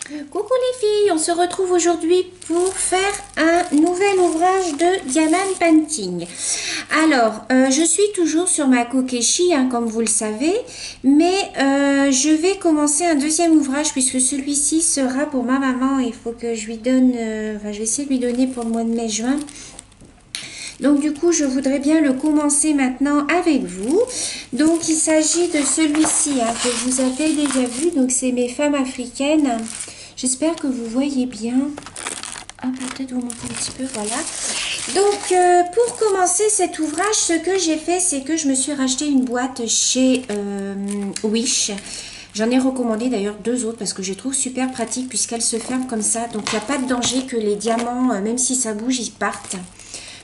Coucou les filles, on se retrouve aujourd'hui pour faire un nouvel ouvrage de diamant painting. Alors, je suis toujours sur ma Kokeshi, comme vous le savez, mais je vais commencer un deuxième ouvrage puisque celui-ci sera pour ma maman. Il faut que je lui donne, je vais essayer de lui donner pour le mois de mai-juin. Donc du coup, je voudrais bien le commencer maintenant avec vous. Donc il s'agit de celui-ci que vous avez déjà vu. Donc c'est mes femmes africaines. J'espère que vous voyez bien. Ah, peut-être vous montrer un petit peu, voilà. Donc pour commencer cet ouvrage, ce que j'ai fait, c'est que je me suis racheté une boîte chez Wish. J'en ai recommandé d'ailleurs 2 autres parce que je les trouve super pratiques puisqu'elles se ferment comme ça. Donc il n'y a pas de danger que les diamants, même si ça bouge, ils partent.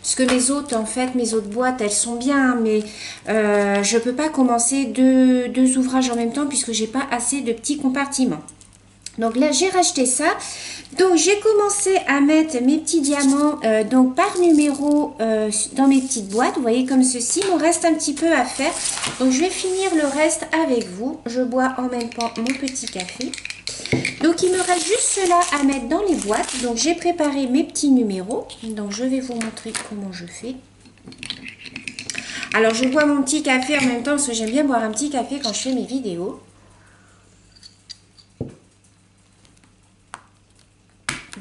Parce que mes autres, en fait, mes autres boîtes, elles sont bien, mais je ne peux pas commencer deux ouvrages en même temps puisque j'ai pas assez de petits compartiments. Donc là, j'ai racheté ça. Donc, j'ai commencé à mettre mes petits diamants donc par numéro dans mes petites boîtes. Vous voyez, comme ceci. Il me reste un petit peu à faire. Donc, je vais finir le reste avec vous. Je bois en même temps mon petit café. Donc, il me reste juste cela à mettre dans les boîtes. Donc, j'ai préparé mes petits numéros. Donc, je vais vous montrer comment je fais. Alors, je bois mon petit café en même temps parce que j'aime bien boire un petit café quand je fais mes vidéos.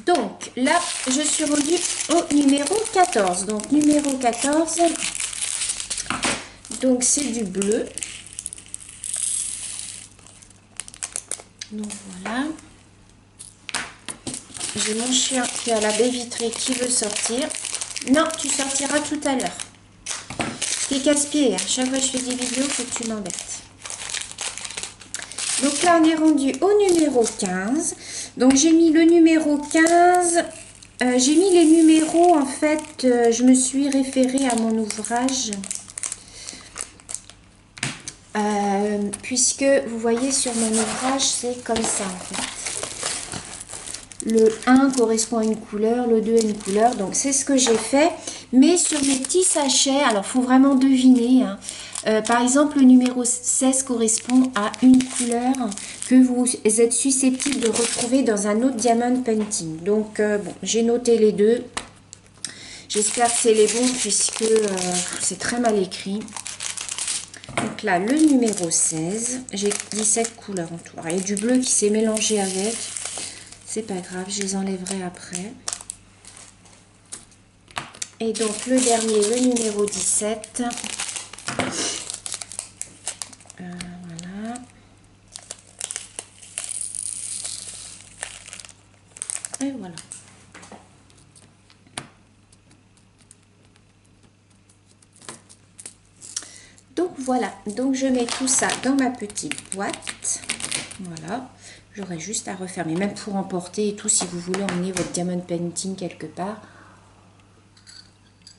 Donc, là, je suis rendue au numéro 14. Donc, numéro 14. Donc, c'est du bleu. Donc, voilà. J'ai mon chien qui a la baie vitrée qui veut sortir. Non, tu sortiras tout à l'heure. T'es casse-pied. Chaque fois que je fais des vidéos, faut que tu m'embêtes. Donc là, on est rendu au numéro 15. Donc, j'ai mis le numéro 15. J'ai mis les numéros, en fait, je me suis référée à mon ouvrage. Puisque, vous voyez, sur mon ouvrage, c'est comme ça, en fait. Le 1 correspond à une couleur, le 2 à une couleur. Donc, c'est ce que j'ai fait. Mais sur mes petits sachets, alors, il faut vraiment deviner. Par exemple, le numéro 16 correspond à une couleur que vous êtes susceptible de retrouver dans un autre diamant painting. Donc, bon, j'ai noté les deux. J'espère que c'est les bons puisque c'est très mal écrit. Donc là, le numéro 16, j'ai 17 couleurs en tout. Alors, il y a du bleu qui s'est mélangé avec. C'est pas grave, je les enlèverai après. Et donc le dernier, le numéro 17. Voilà. Et voilà. Donc voilà, donc je mets tout ça dans ma petite boîte. Voilà. J'aurai juste à refermer, même pour emporter et tout, si vous voulez emmener votre diamond painting quelque part.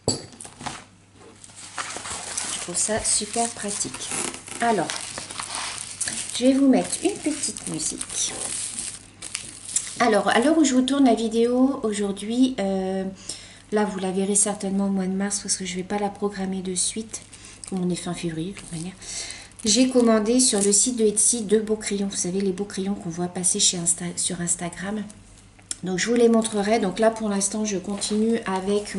Je trouve ça super pratique. Alors, je vais vous mettre une petite musique. Alors, à l'heure où je vous tourne la vidéo aujourd'hui, là vous la verrez certainement au mois de mars parce que je ne vais pas la programmer de suite, comme on est fin février de toute manière. J'ai commandé sur le site de Etsy 2 beaux crayons. Vous savez, les beaux crayons qu'on voit passer sur Instagram. Donc, je vous les montrerai. Donc là, pour l'instant, je continue avec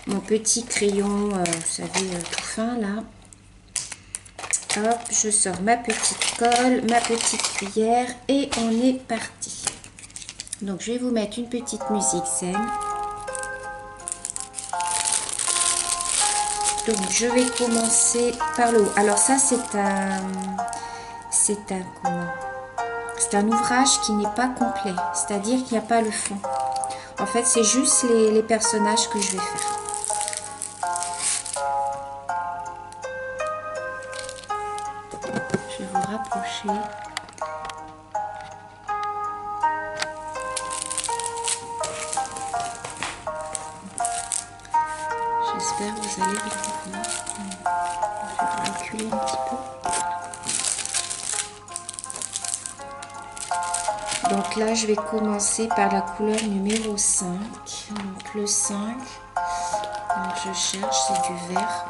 mon petit crayon, vous savez, tout fin, là. Hop, je sors ma petite colle, ma petite cuillère et on est parti. Donc, je vais vous mettre une petite musique zen. Donc, je vais commencer par le haut. Alors, ça, c'est un ouvrage qui n'est pas complet. C'est-à-dire qu'il n'y a pas le fond. En fait, c'est juste les personnages que je vais faire. Je vais vous rapprocher. J'espère que vous allez retrouver. Je vais reculer un petit peu. Donc là, je vais commencer par la couleur numéro 5. Donc le 5. Donc je cherche, c'est du vert.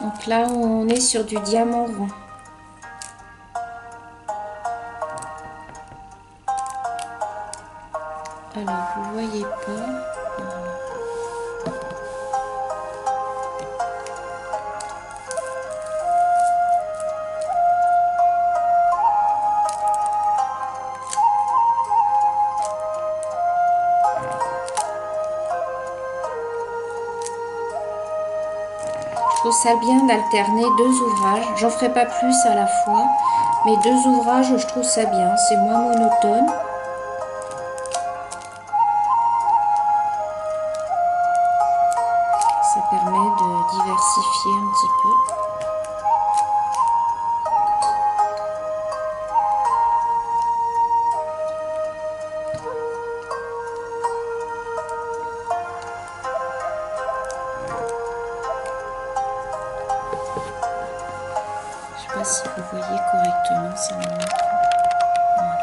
Donc là, on est sur du diamant rond. Alors, vous voyez pas. Je trouve ça bien d'alterner deux ouvrages. J'en ferai pas plus à la fois, mais deux ouvrages, je trouve ça bien. C'est moins monotone. Ça permet de diversifier un petit peu. Je sais pas si vous voyez correctement, ça me montre. Voilà.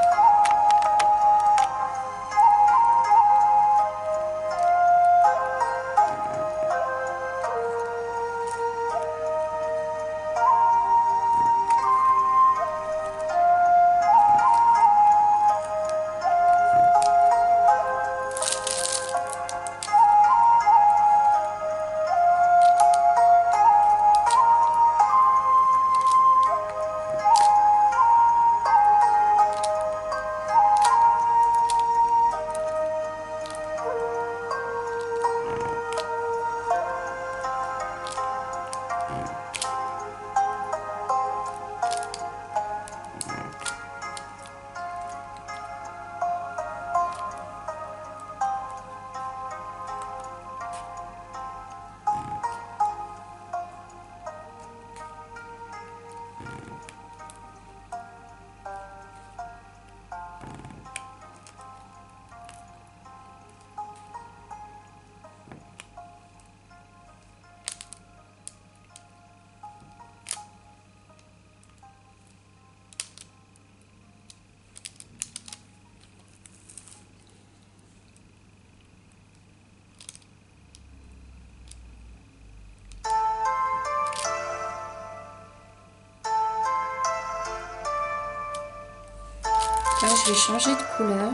Là, je vais changer de couleur.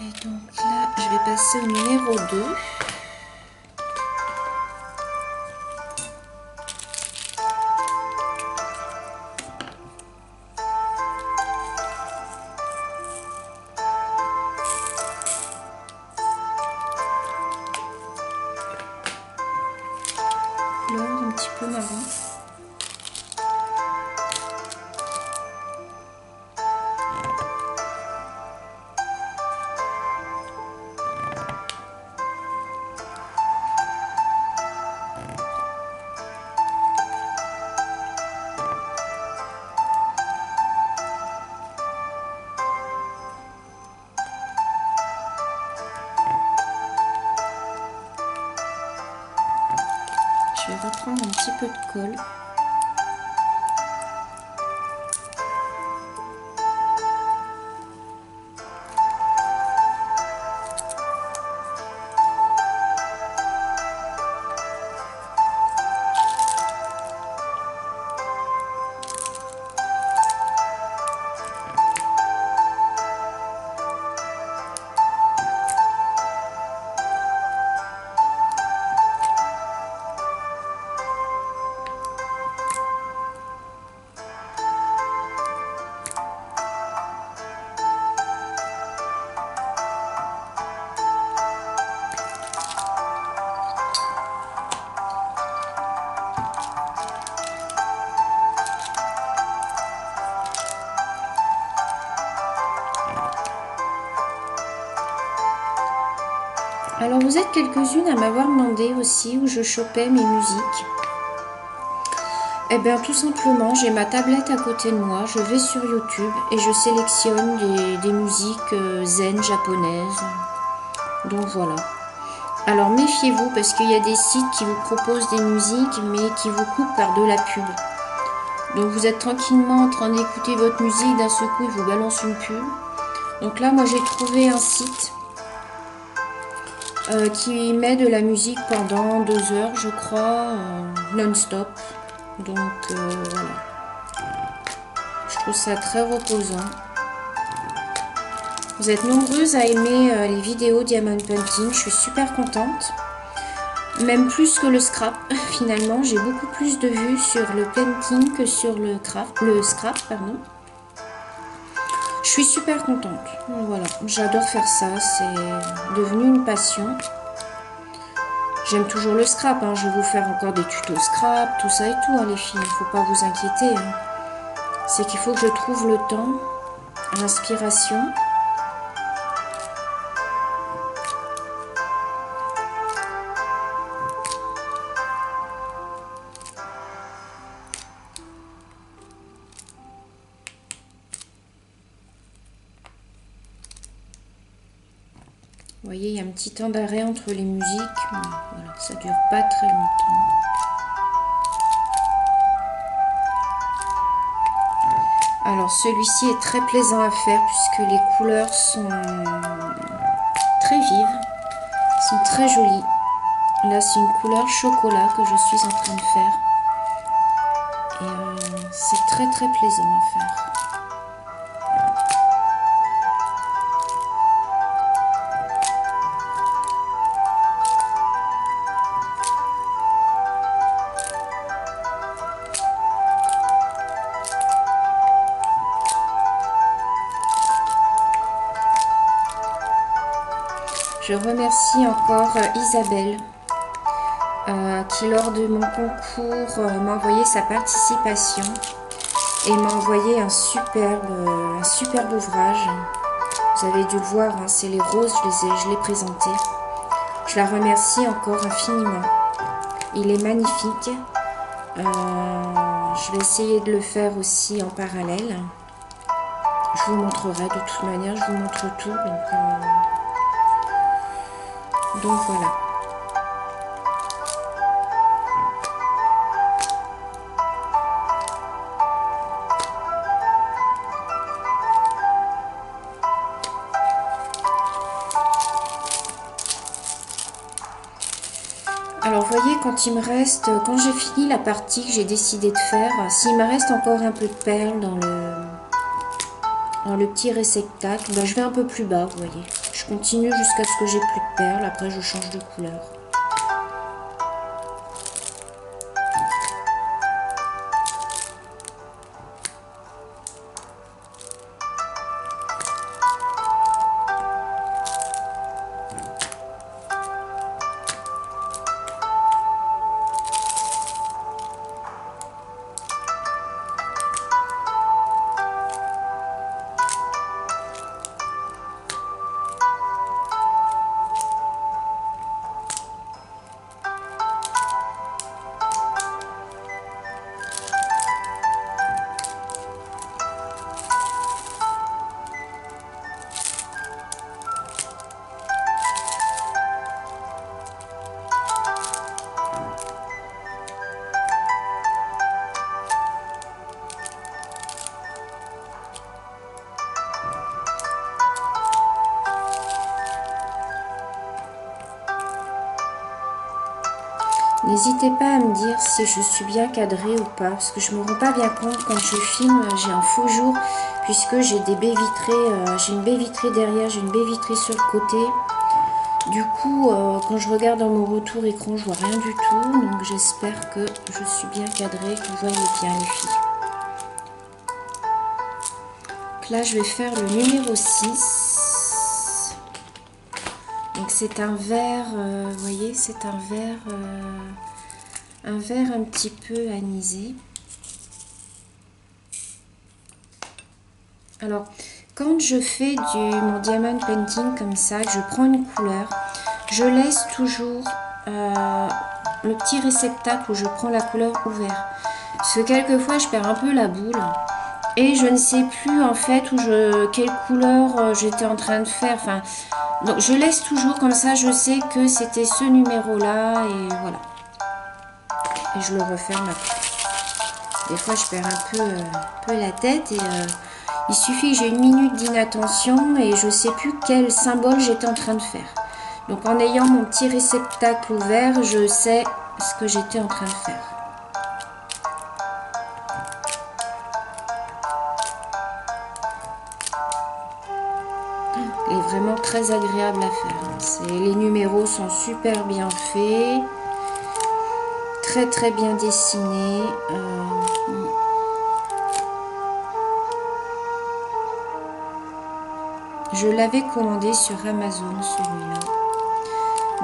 Et donc là, je vais passer au numéro 2. Couleur un petit peu marron. Je vais reprendre un petit peu de colle. Alors vous êtes quelques-unes à m'avoir demandé aussi où je chopais mes musiques. Eh bien tout simplement, j'ai ma tablette à côté de moi, je vais sur YouTube et je sélectionne des musiques zen japonaises. Donc voilà. Alors méfiez-vous parce qu'il y a des sites qui vous proposent des musiques mais qui vous coupent par de la pub. Donc vous êtes tranquillement en train d'écouter votre musique, d'un seul coup ils vous balancent une pub. Donc là, moi, j'ai trouvé un site qui met de la musique pendant 2 heures, je crois, non-stop. Donc, voilà. Je trouve ça très reposant. Vous êtes nombreuses à aimer les vidéos Diamond Painting. Je suis super contente. Même plus que le scrap, finalement. J'ai beaucoup plus de vues sur le painting que sur le scrap, pardon. Je suis super contente. Voilà, j'adore faire ça. C'est devenu une passion. J'aime toujours le scrap. Hein. Je vais vous faire encore des tutos scrap, tout ça et tout, hein, les filles. Il ne faut pas vous inquiéter. Hein. C'est qu'il faut que je trouve le temps, l'inspiration. Vous voyez, il y a un petit temps d'arrêt entre les musiques. Voilà, ça dure pas très longtemps. Alors, celui-ci est très plaisant à faire puisque les couleurs sont très vives, sont très jolies. Là, c'est une couleur chocolat que je suis en train de faire. Et c'est très très plaisant à faire. Je remercie encore Isabelle qui lors de mon concours m'a envoyé sa participation et m'a envoyé un superbe ouvrage. Vous avez dû le voir, hein, c'est les roses, je l'ai présenté. Je la remercie encore infiniment. Il est magnifique. Je vais essayer de le faire aussi en parallèle. Je vous montrerai de toute manière, je vous montre tout. Donc voilà. Alors vous voyez, quand il me reste, quand j'ai fini la partie que j'ai décidé de faire, s'il me reste encore un peu de perles dans le petit réceptacle, ben je vais un peu plus bas, vous voyez. Je continue jusqu'à ce que j'ai plus de perles, après je change de couleur. N'hésitez pas à me dire si je suis bien cadrée ou pas, parce que je me rends pas bien compte quand je filme, j'ai un faux jour, puisque j'ai des baies vitrées, j'ai une baie vitrée derrière, j'ai une baie vitrée sur le côté. Du coup, quand je regarde dans mon retour écran, je vois rien du tout, donc j'espère que je suis bien cadrée, que vous voyez bien les filles. Donc là, je vais faire le numéro 6. Donc c'est un vert, vous voyez, c'est un vert un petit peu anisé. Alors, quand je fais mon diamond painting comme ça, que je prends une couleur, je laisse toujours le petit réceptacle où je prends la couleur ouvert. Parce que quelquefois, je perds un peu la boule. Et je ne sais plus en fait quelle couleur j'étais en train de faire. Enfin, donc je laisse toujours comme ça, je sais que c'était ce numéro-là et voilà. Et je le referme après. Des fois, je perds un peu la tête et Il suffit que j'ai une minute d'inattention et je ne sais plus quel symbole j'étais en train de faire. Donc en ayant mon petit réceptacle ouvert, je sais ce que j'étais en train de faire. Il est vraiment très agréable à faire. Les numéros sont super bien faits, très bien dessinés. Je l'avais commandé sur Amazon celui-là.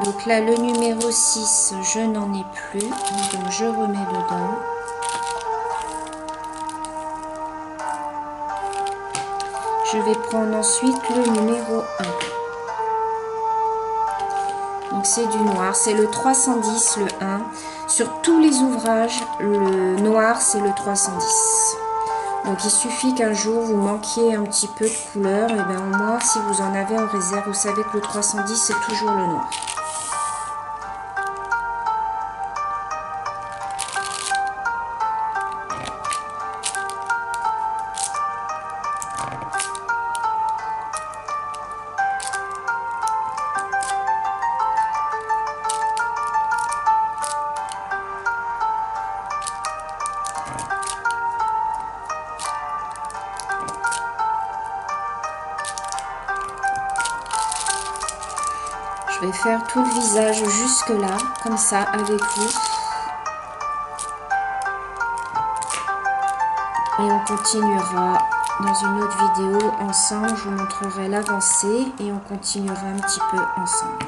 Donc là le numéro 6 je n'en ai plus, donc je remets dedans. Je vais prendre ensuite le numéro 1. Donc c'est du noir, c'est le 310 le 1. Sur tous les ouvrages, le noir c'est le 310. Donc il suffit qu'un jour vous manquiez un petit peu de couleur, et bien au moins si vous en avez en réserve, vous savez que le 310 c'est toujours le noir. Je vais faire tout le visage jusque là, comme ça, avec vous. Et on continuera dans une autre vidéo ensemble. Je vous montrerai l'avancée et on continuera un petit peu ensemble.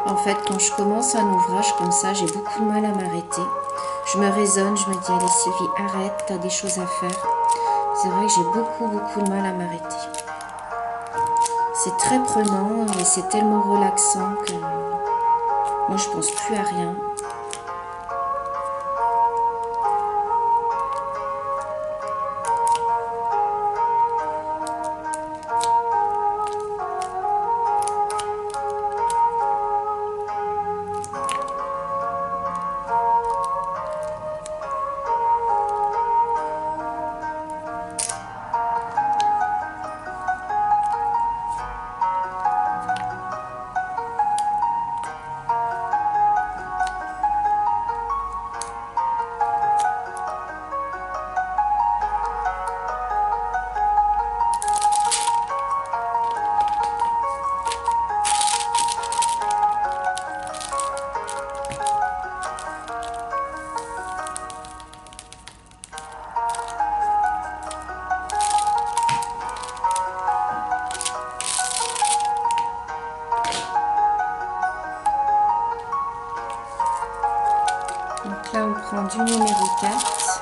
En fait, quand je commence un ouvrage comme ça, j'ai beaucoup de mal à m'arrêter. Je me raisonne, je me dis, allez Sylvie, arrête, tu as des choses à faire. C'est vrai que j'ai beaucoup de mal à m'arrêter. C'est très prenant et c'est tellement relaxant que moi, je pense plus à rien. du numéro 4.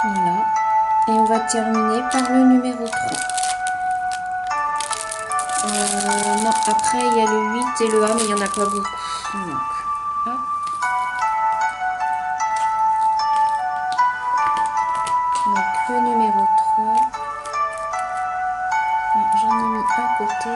Voilà. Et on va terminer par le numéro 3. Non, après il y a le 8 et le 1, mais il n'y en a pas beaucoup. Donc, hop. Donc le numéro 3. J'en ai mis un côté.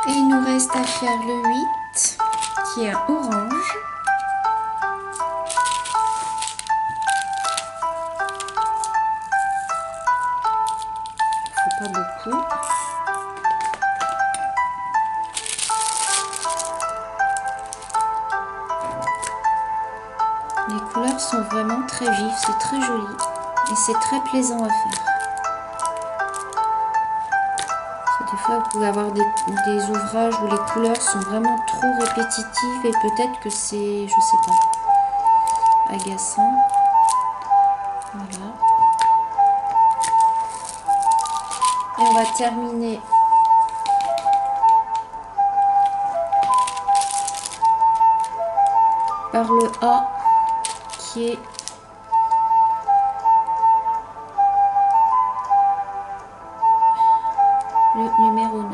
Et il nous reste à faire le 8 qui est orange. Il ne faut pas beaucoup. Les couleurs sont vraiment très vives, c'est très joli et c'est très plaisant à faire. C'est Des fois, vous pouvez avoir des ouvrages où les couleurs sont vraiment trop répétitives et peut-être que c'est, je sais pas, agaçant. Voilà. Et on va terminer par le A qui est le numéro 9.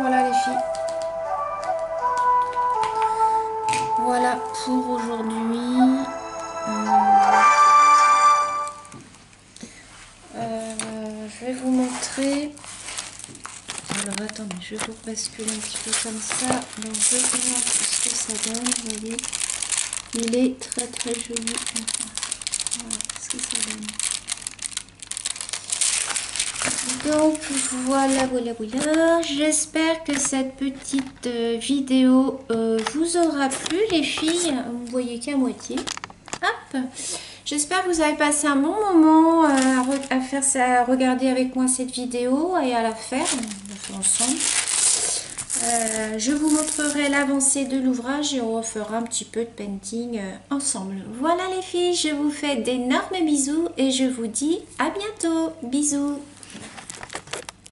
Voilà les filles. Voilà pour aujourd'hui. Je vais vous montrer. Alors attendez, je vais vous basculer un petit peu comme ça. Donc je vais vous montrer ce que ça donne. Vous voyez, il est très très joli. Voilà ce que ça donne. Donc voilà, j'espère que cette petite vidéo vous aura plu les filles, vous voyez qu'à moitié. Hop, j'espère que vous avez passé un bon moment à faire ça, à regarder avec moi cette vidéo et à la faire, on la fait ensemble. Je vous montrerai l'avancée de l'ouvrage et on refera un petit peu de painting ensemble. Voilà les filles, je vous fais d'énormes bisous et je vous dis à bientôt. Bisous.